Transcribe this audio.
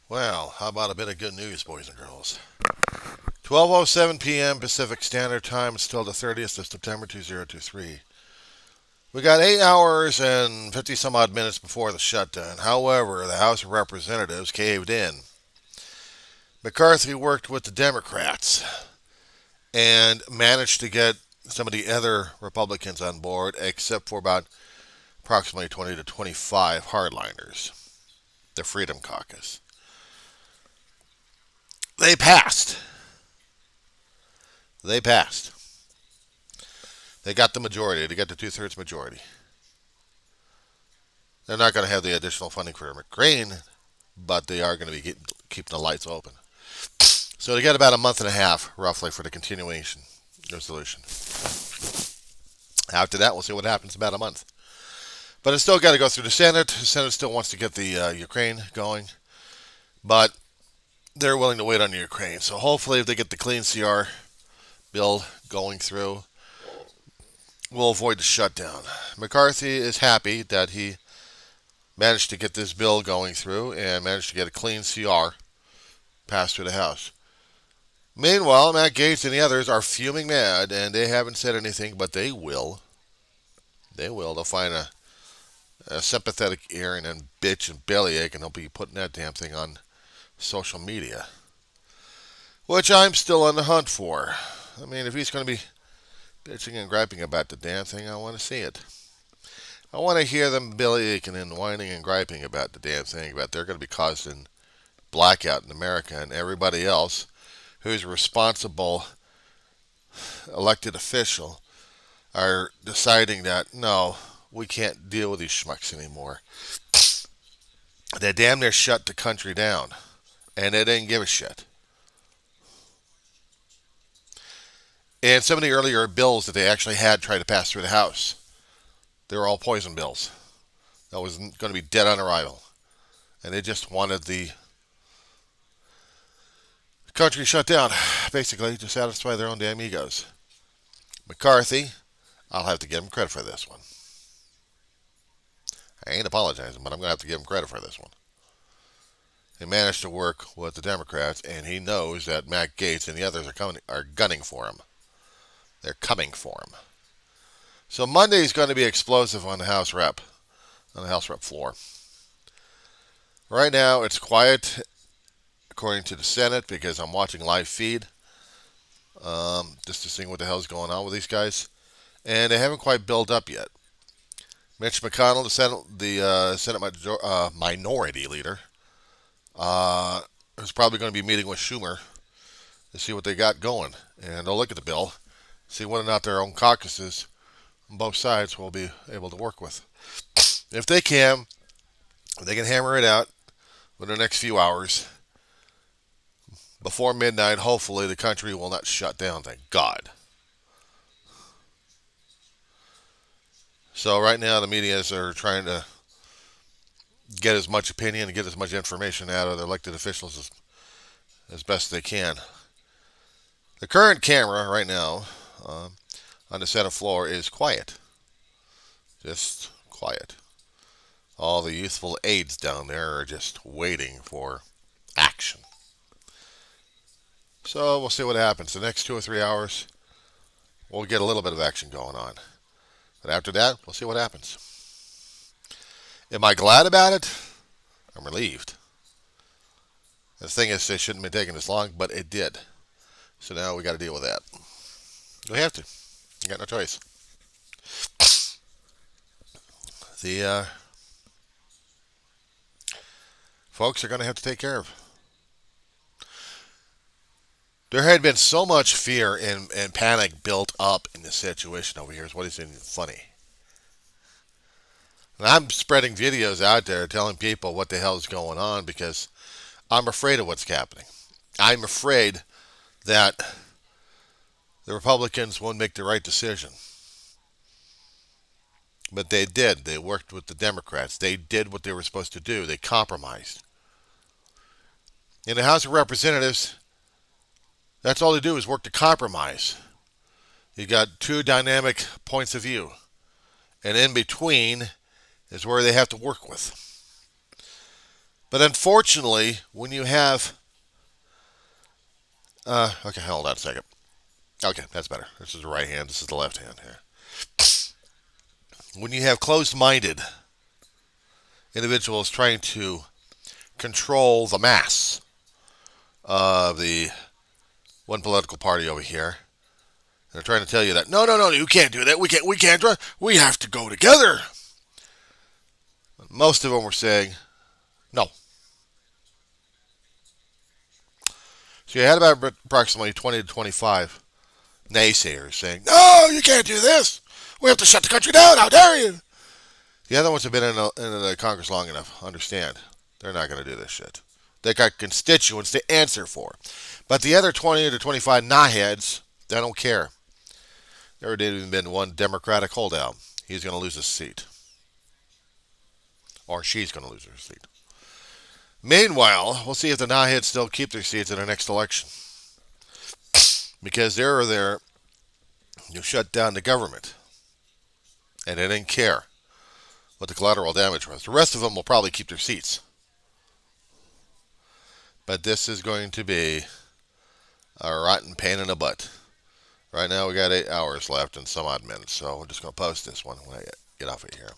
Well, how about a bit of good news, boys and girls? 12:07 p.m. Pacific Standard Time. It's still the 30th of September 2023. We got 8 hours and 50 some odd minutes before the shutdown. However, the House of Representatives caved in. McCarthy worked with the Democrats and managed to get some of the other Republicans on board, except for about approximately 20 to 25 hardliners, the Freedom Caucus. They passed. They passed. They got the majority. They got the two-thirds majority. They're not going to have the additional funding for Ukraine, but they are going to be keeping the lights open. So they got about a month and a half, roughly, for the continuation resolution. After that, we'll see what happens in about a month. But it's still got to go through the Senate. The Senate still wants to get the Ukraine going, but they're willing to wait on the Ukraine. So hopefully, if they get the clean CR bill going through, we'll avoid the shutdown. McCarthy is happy that he managed to get this bill going through and managed to get a clean CR passed through the House. Meanwhile, Matt Gaetz and the others are fuming mad, and they haven't said anything, but they will. They will. They'll find a sympathetic ear and then bitch and bellyache, and they'll be putting that damn thing on social media, which I'm still on the hunt for. I mean, if he's going to be bitching and griping about the damn thing, I want to see it. I want to hear them bellyaching and whining and griping about the damn thing, about they're going to be causing blackout in America, and everybody else who's responsible elected official are deciding that no, we can't deal with these schmucks anymore. They damn near shut the country down, and they didn't give a shit. And some of the earlier bills that they actually had tried to pass through the House, they were all poison bills. That was going to be dead on arrival. And they just wanted the country shut down, basically, to satisfy their own damn egos. McCarthy, I'll have to give him credit for this one. I ain't apologizing, but I'm going to have to give him credit for this one. He managed to work with the Democrats, and he knows that Matt Gaetz and the others are gunning for him. They're coming for him. So Monday is going to be explosive on the House Rep floor. Right now, it's quiet, according to the Senate, because I'm watching live feed, just to see what the hell's going on with these guys, and they haven't quite built up yet. Mitch McConnell, the Senate minority leader, is probably going to be meeting with Schumer to see what they got going, and they'll look at the bill, see whether or not their own caucuses on both sides will be able to work with. If they can hammer it out within the next few hours. Before midnight, hopefully, the country will not shut down, thank God. So right now, the medias are trying to get as much opinion and get as much information out of their elected officials as best they can. The current camera right now on the Senate floor is quiet. Just quiet. All the youthful aides down there are just waiting for action. So we'll see what happens. The next 2 or 3 hours, we'll get a little bit of action going on. But after that, we'll see what happens. Am I glad about it? I'm relieved. The thing is, it shouldn't be taking this long, but it did. So now we got to deal with that. We have to. You got no choice. The folks are going to have to take care of. There had been so much fear and panic built up in this situation over here. Is what is even funny. And I'm spreading videos out there telling people what the hell is going on because I'm afraid of what's happening. I'm afraid that the Republicans won't make the right decision. But they did. They worked with the Democrats. They did what they were supposed to do. They compromised. In the House of Representatives, that's all they do is work to compromise. You got two dynamic points of view. And in between is where they have to work with. But unfortunately, when you have okay, hold on a second. Okay, that's better. This is the right hand. This is the left hand here. When you have closed-minded individuals trying to control the mass of the one political party over here, they're trying to tell you that no, you can't do that. We can't. We have to go together. Most of them were saying no. So you had about approximately 20 to 25 naysayers saying, no, you can't do this. We have to shut the country down. How dare you? The other ones have been in the Congress long enough. Understand. They're not going to do this shit. They got constituents to answer for. But the other 20 to 25 knotheads, they don't care. There had even been one Democratic holdout. He's going to lose his seat. Or she's going to lose her seat. Meanwhile, we'll see if the knotheads still keep their seats in the next election. Because they're there, you shut down the government. And they didn't care what the collateral damage was. The rest of them will probably keep their seats. But this is going to be a rotten pain in the butt. Right now we got 8 hours left and some odd minutes, so we're just going to post this one when I get off of here.